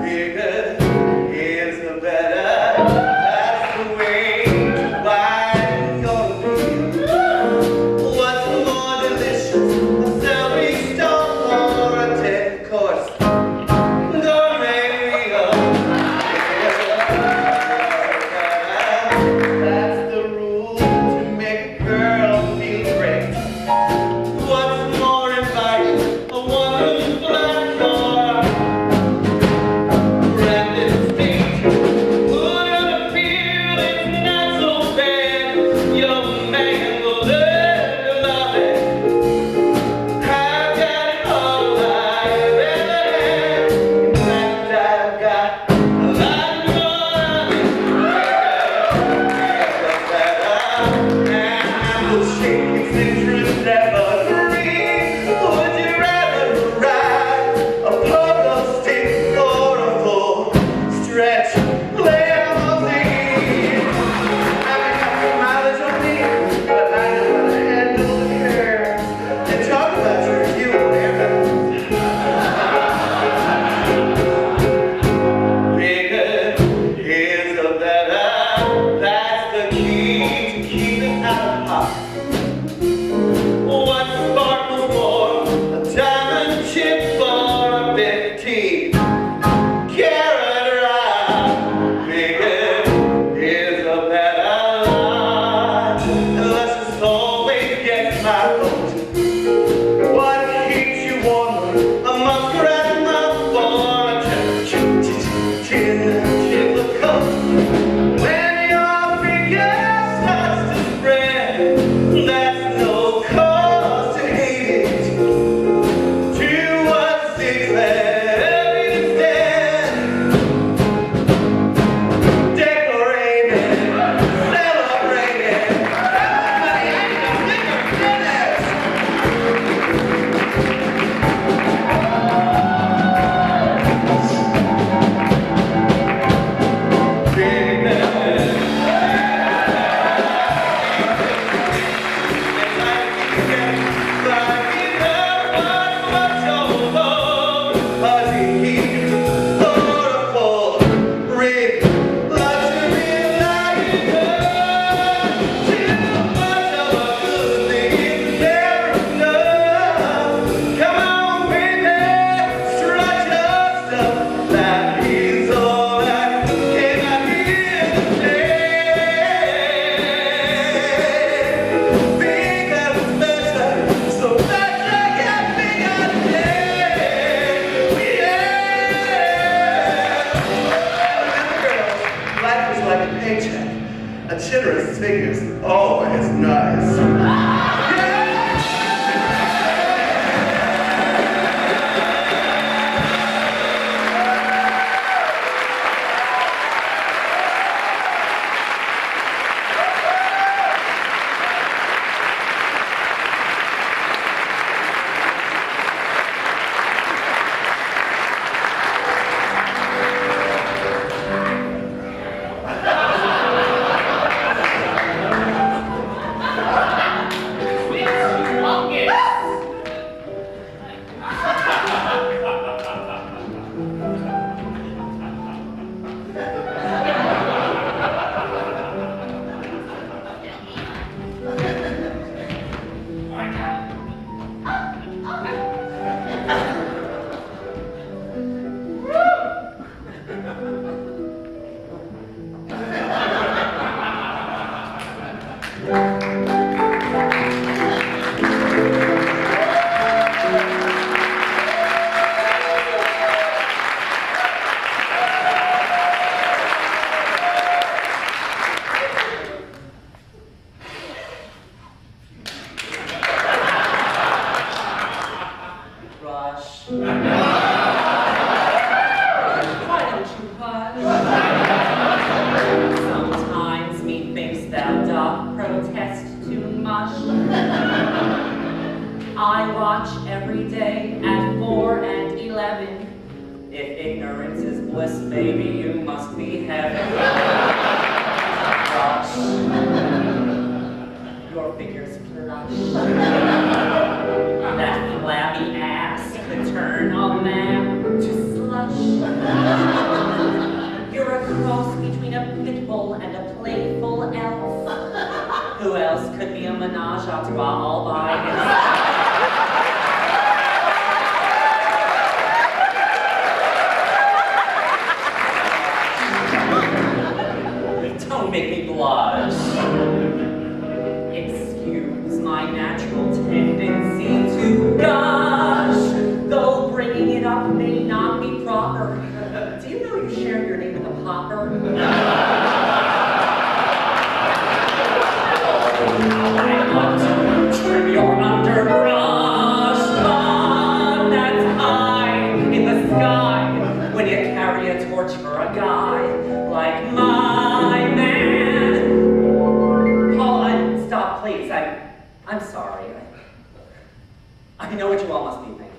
Bigger is the better. That's the way life gonna be. What's more delicious, a celery stalk or a tender course? Don't make me go. That's the rule to make a girl feel great. What's more inviting, a woman's black or branded state? Wouldn't feel it's not so bad. Your man will learn to love it. I've got all I've ever had, and I've got a lot more of it. And we'll shake its interest evergreen. Would you rather ride a pogo stick or a full stretch limousine? I've got mileage on me, but I know how to handle the curves. And talk about your view of heaven. Bigger is a better. That's the key to keeping out of pocket. What sparkles more, a diamond chip or a 15 carat round? Bigger is a better line. Unless it's always against my vote. What keeps you warmer, a muskrat muff or a chin of coat? When your figure starts to spread, that's no cause to hate it. Do what's expected instead. Decorating, celebrating. Everybody ain't a bigger finish. paycheck. A generous figure's always nice. I watch every day at 4 and 11. If ignorance is bliss, baby, you must be heaven. Watch your figure's plush. That flabby ass could turn a man to slush. You're a cross between a pit bull and a playful elf. Who else could be a menage a trois all by himself? Don't make me blush. Excuse my natural tendency to gush, though bringing it up may not be proper. Do you know you share your name with a pauper? I love to trim your underbrush, but that's high in the sky when you carry a torch for a guy like my man. Paul, stop, please. I'm sorry. I know what you all must be thinking.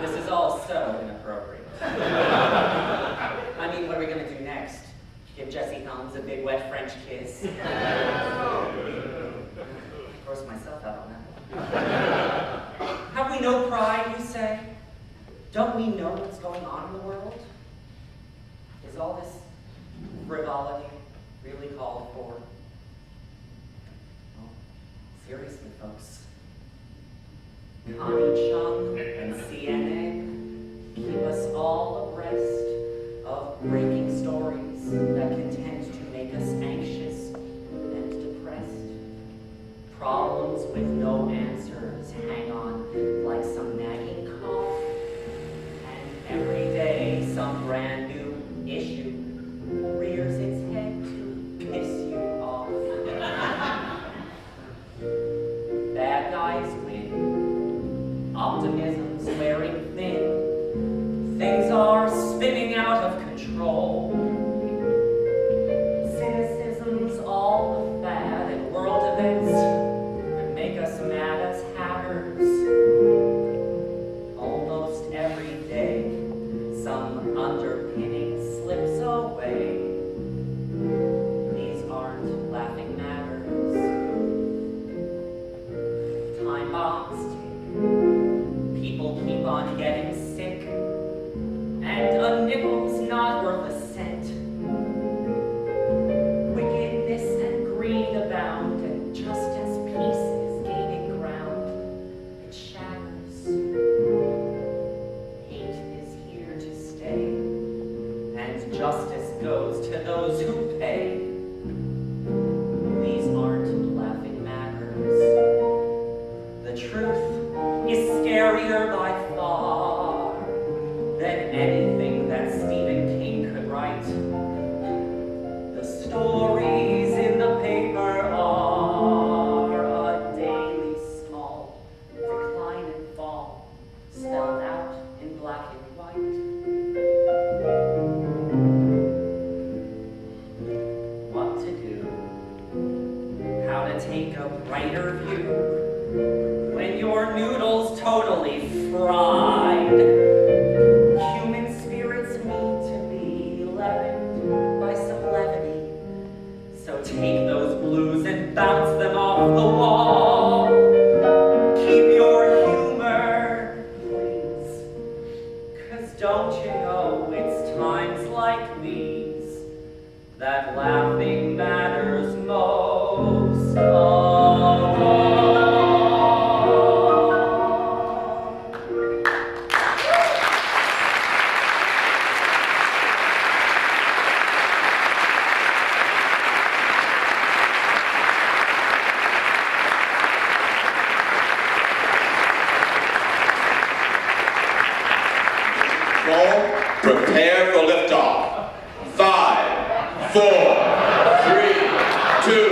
This is all so inappropriate. I mean, what are we going to do next? Give Jesse Helms a big wet French kiss? Of course, myself out on that one. Have we no pride, you say? Don't we know what's going on in the world? Is all this frivolity really called for? Well, seriously, folks. Connie Chung and CNN keep us all abreast of breaking stories that can tend to make us anxious and depressed. Problems with no answers hang on like some nagging cough, and every day some brand new issue rears its head to piss you off. Bad guys win. Optimism's wearing thin. Things are spinning out of control. Cynicism's all the fad, and world events could make us mad as hatters. Almost every day, some underpinning slips away. These aren't laughing matters. Time bombs tick. People keep on getting sick. And a nickel's not worth a cent. Wickedness and greed abound, and just as peace is gaining ground, it shatters. Hate is here to stay, and justice goes to those who pay. These aren't laughing matters. The truth is scarier by far than anything that Stephen King could write. The story a brighter view. When your noodle's totally fried, human spirits need to be leavened by some levity. So take those blues and bounce them off the wall. Keep your humor, please. 'Cause don't you know it's times like these that laughing matters most of all. Prepare for liftoff. 5, 4, 3, 2,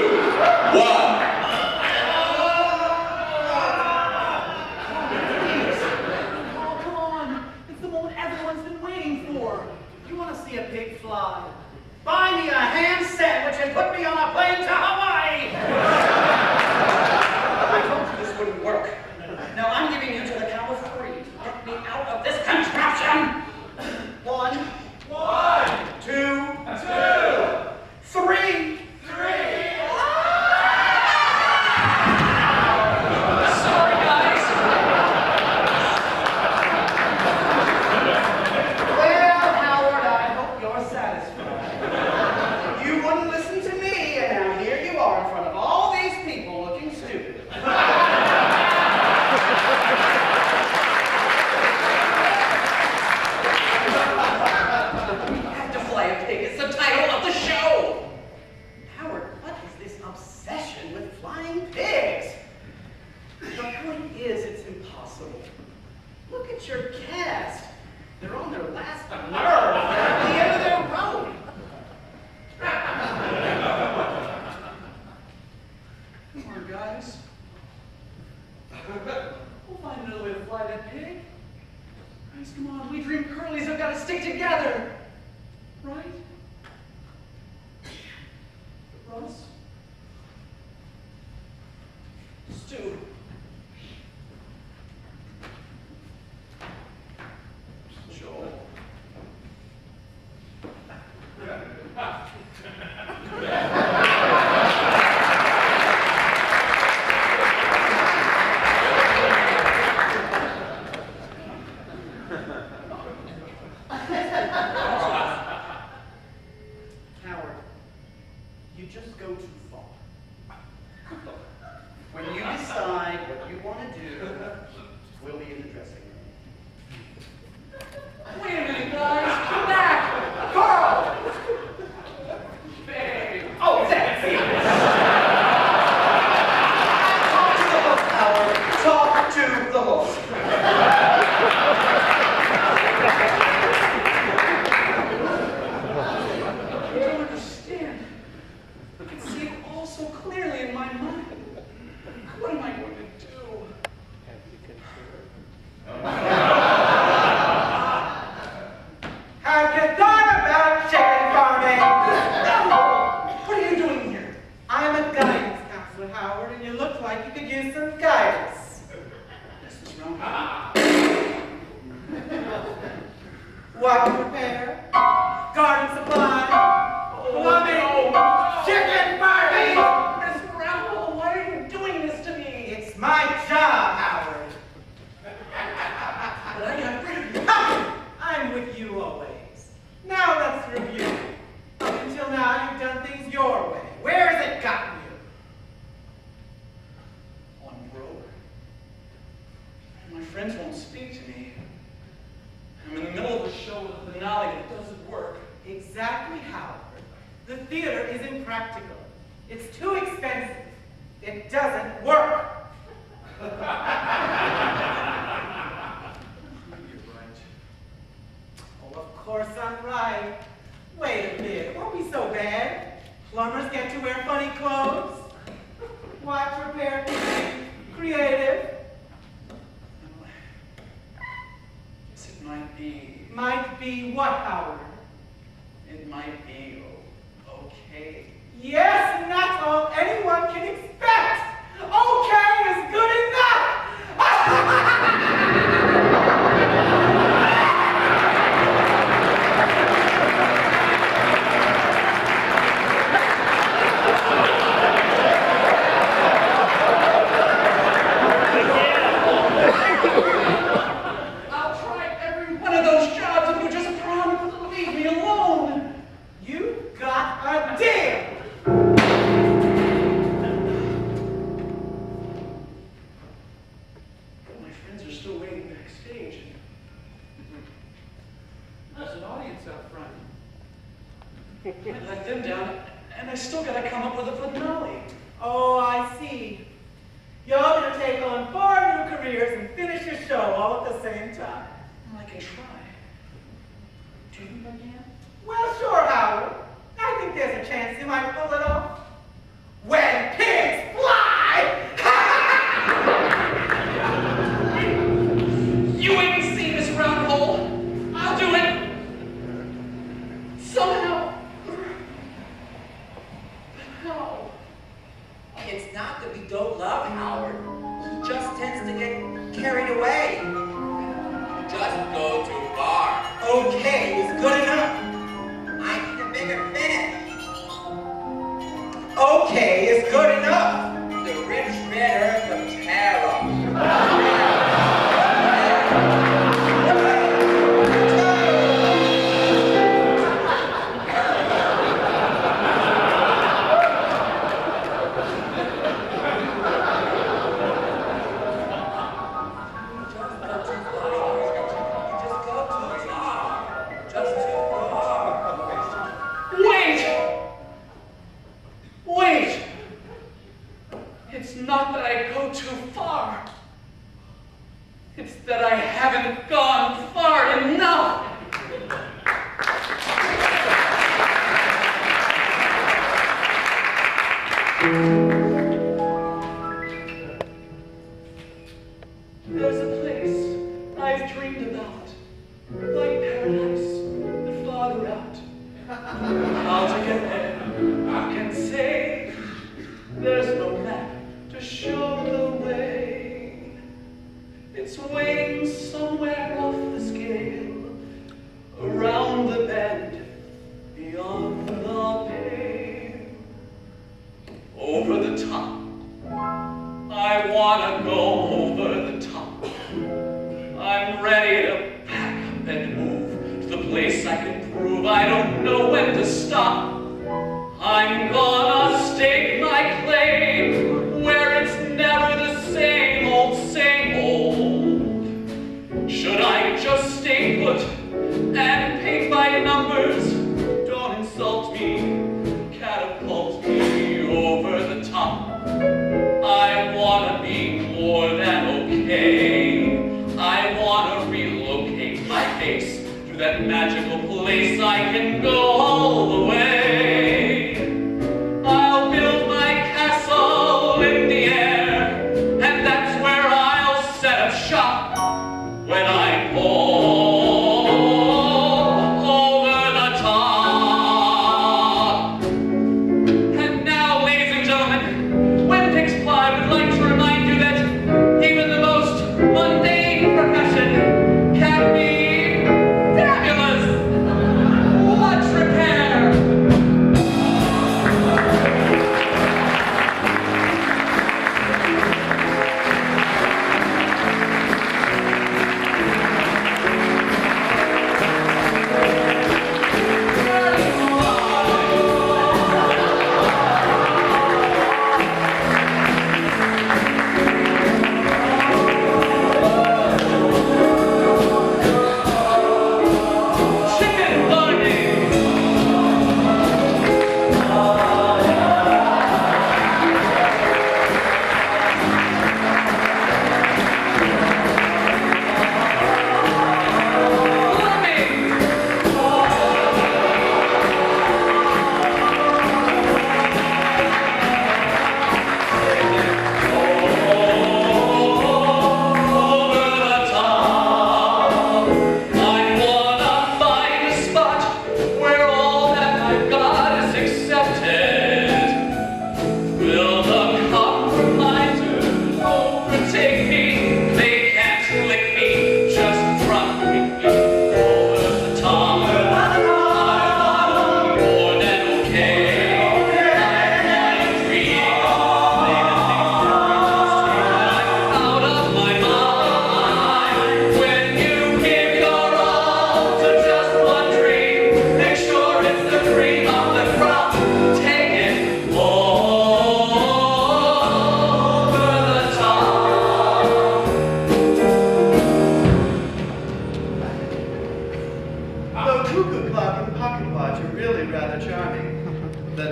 1. Oh, come on. It's the moment everyone's been waiting for. You want to see a pig fly? Buy me a ham sandwich and put me on a plane to Hawaii. I told you this wouldn't work. Now I'm giving you to the count of 3 to get me out of this contraption. 1, 2, 3. Sorry, guys. Well, Howard, I hope you're satisfied. You wouldn't listen to me, and now here you are in front of all these people looking stupid. Have to fly a pig. It's the title of the show. Howard, what is this obsession with flying pigs? The point is, it's impossible. Look at your cast. They're on their last nerve. They're at the end of their rope. Come on, guys. We'll find another way to fly that pig. Guys, come on. We dream curlies have got to stick together. Right? Russ? Stu? Joel. Howard, you just go too far. When you decide what you want to do, we'll be in the dressing room. Wait a minute, guys. Come back. Carl! Babe. Oh, that's it. Talk to the hook, Howard. Talk to the hook. I don't understand. I can see it all so clearly in my mind. What am I going to do? Have you thought about chicken farming? No! What are you doing here? I'm a guidance counselor, Howard, and you look like you could use some guidance. This is wrong. Water repair, garden supply, plumbing, chicken farming. Esmeralda, why are you doing this to me? It's my job, Howard. But I got rid of you. I'm with you always. Now let's review. Up until now, you've done things your way. Where has it gotten you? On broke. My friends won't speak to me. I'm in the middle of a show with a finale that doesn't work. Exactly, Howard. The theater is impractical. It's too expensive. It doesn't work. You're right. Oh, of course I'm right. Wait a minute, it won't be so bad. Plumbers get to wear funny clothes. Watch repair can be creative. Yes, it might be. Might be what, Howard? It might be okay. Yes, and that's all anyone can expect. And I still gotta come up with a finale. Oh, I see. You're gonna take on 4 new careers and finish your show all at the same time. Well, I can try. Do you think I can? Well, sure, Howard. I think there's a chance you might pull it off. When pigs fly! You ain't seen this round hole. I'll do it. Somehow. How? It's not that we don't love Howard. He just tends to get carried away. Just go too far. Okay is good enough. I need a bigger finish. Okay is good enough. The rich red earth of terror. Wait! It's not that I go too far. It's that I haven't gone far enough. There's a place I've dreamed about, like paradise, the farther out. How to get there, I can say, there's no map to show the way. It's waiting somewhere off the scale, around the bend, beyond the pale. Over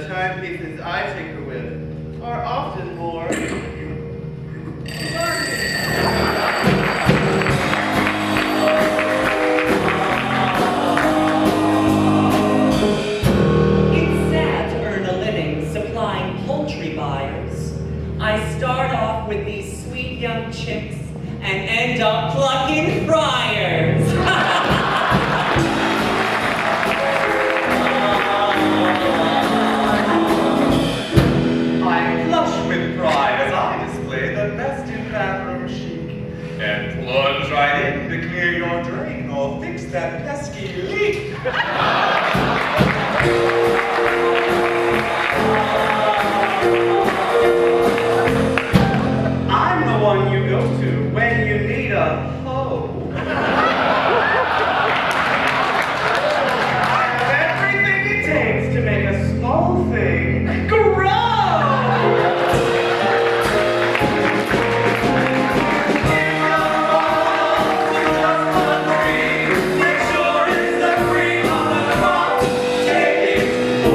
the timepieces I tinker with are often more It's sad to earn a living supplying poultry buyers. I start off with these sweet young chicks and end up plucking fryers. I flush with pride as I display the best in bathroom chic and plunge right in to clear your drain or fix that pesky leak. I'm the one you go to when you need a hoe. I have everything it takes to make a small thing grow. Make sure it's the cream of the crop. Take it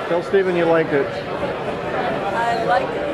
Tell Stephen you liked it. I liked it.